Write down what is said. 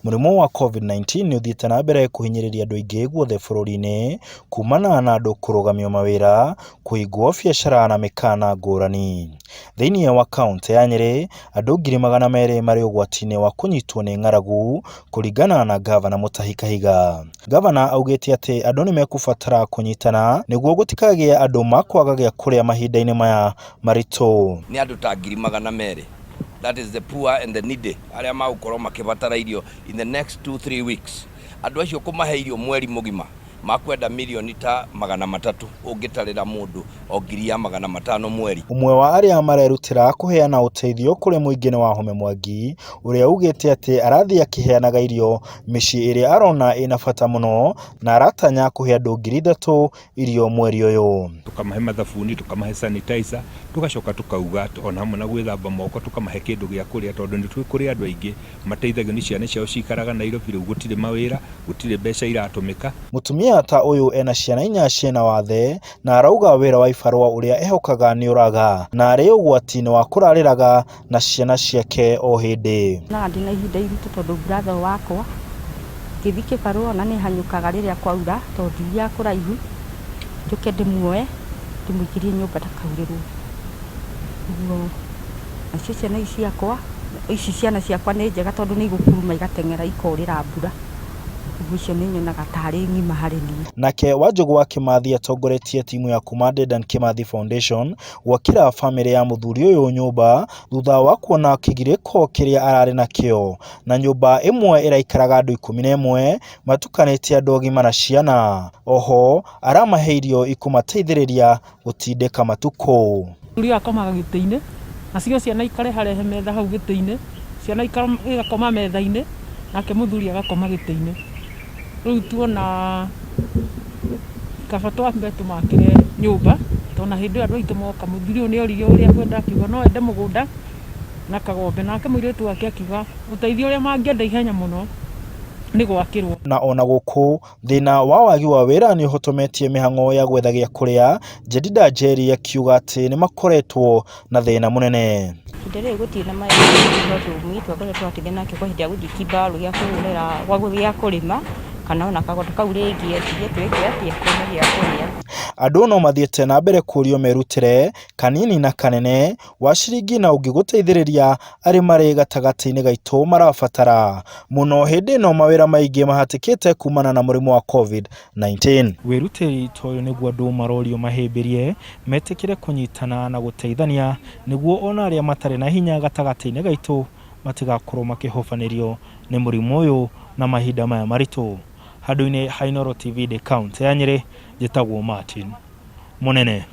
Mũrimũ wa COVID-19 nĩ ũthiĩte na mbere kũhinyĩrĩria andũ aingĩ guothe bũrũri-inĩ kumana na andũ kũrũgamio mawĩra, kũhingwo biacara na mĩkana ngũrani. Thĩinĩ wa kaunti ya Nyeri, andũ 200,000 marĩ ũgwati-inĩ wa kũnyitwo nĩ ng'aragu kũringana na gavana Mutahi Kahiga. Gavana augĩte atĩ andũ nĩ mekũbatara kũnyitana nĩguo gũtikagĩe andũ makwaga gĩa kũrĩa mahinda-inĩ maya maritũ. Nĩ andũ ta 200,000. That is the poor and the needy. Arĩa magũkorwo makĩbatara irio in the next 2-3 weeks. Andũ acio kũmahe irio mweri mũgima makwenda milioni ta 300 ũngĩtarĩra mũndũ o 500 mweri. Ũmwe wa arĩa marerutĩra kũheana ũteithio kũrĩ mũingĩ nĩ Wahome Mwangi, ũrĩa ugĩte atĩ arathiĩ akĩheanaga irio mĩciĩ ĩrĩa arona ĩna bata mũno na aratanya kũhe andũ 3,000 irio mweri ũyũ. Tukamahe mathabuni, tukamahe sanitizer, tugacoka tukauga ona hamwe na gwĩthamba moko, tukamahe kĩndũ gĩa kũrĩa tondũ nĩ twĩkũrĩ andũ aingĩ mateithagio nĩ ciana ciao cikaraga Nairobi, rĩu gũtirĩ mawĩra, gũtirĩ mbeca iratũmĩka. Mũtumia ta ũyũ ena ciana 4 ciĩna wathe na arauga wĩra wa ibarũa ũrĩa ehokaga nĩ ũraga na arĩ ũgwati-inĩ wa kũrarĩraga na ciana ciake o hĩndĩ. Na ndĩ na ihinda iritũ tondũ brother wakwa ngĩthiĩ kĩbarũa na nĩ hanyũkaga rĩrĩa kwaura tondũ ndiya kũraihu, njoke ndĩmuoe ndĩmũingĩrie nyũmba ndakaurĩrwo. Ũguo nacio ciana ici ciana ciakwa nĩ njega tondũ nĩ igũkuruma igateng'era ikorĩra mbura. Nake Wanjũgu wa Kĩmathi atongoretie timu ya kuma Dedan Kimathi Foundation gwakĩra bamĩrĩ ya mũthuri ũyũ nyũmba thutha wa kuona kĩgirĩko kĩrĩa ararĩ nakĩo, na nyũmba ĩmwe ĩraikaraga andũ 11 matukanĩtie andũ agima na ciana. Oho aramahe irio ikũmateithĩrĩria gũtindĩka matukũ. Mũthuri akomaga gĩtĩ-inĩ, nacio ciana ikare harehe metha hau gĩtĩ-inĩ, ciana igakoma metha-inĩ, nake mũthuri agakoma gĩtĩ-inĩ. Rĩu tuona kaba twambe tũmakĩre nyũmba tona hĩndĩ andũ aitũ moka mũthuri ũyũ nĩ oririo ũrĩa kwenda akiuga no ende mũgũnda na kagombe, nake mũirĩtu wake akiuga ũteithio ũrĩa mangĩenda ihenya mũno nĩ gwakĩrwo. Na ona gũkũ thĩna wa wagi wa wĩra nĩ ũhotometie mĩhang'o ya gwetha gĩa kũrĩa. Jedida Nyeri akiuga atĩ nĩ makoretwo na thĩna mũnene. Ndĩrĩ gũtirĩ na maĩ twakoretwo atĩ nake kwa hĩndĩ ya gũthiĩ kĩbarũ gĩa kũhũrĩra gĩa kũrĩma kana ona kagoto kau rĩngĩ twĩke atĩa kũrĩa gĩa kũrĩa. Andũ no mathiĩte na mbere kũrio merutĩre kanini na kanene wa ciringi na ũngĩgũteithĩrĩria arĩ marĩ gatagatĩ-inĩ gaitũ marabatara mũno hĩndĩ ĩno mawĩra maingĩ mahatĩkĩte kumana na mũrimũ wa COVID-19. Wĩrutĩri toyo nĩguo andũ marorio mahĩmbĩrie metĩkĩre kũnyitana na gũteithania nĩguo ona arĩa matarĩ na hinya gatagatĩ-inĩ gaitũ matigakorwo makĩhobanĩrio nĩ mũrimũ ũyũ na mahinda maya maritũ. Handũ-inĩ ha Inooro TV kaunti ya Nyeri, njĩtagwo Martin Mũnene.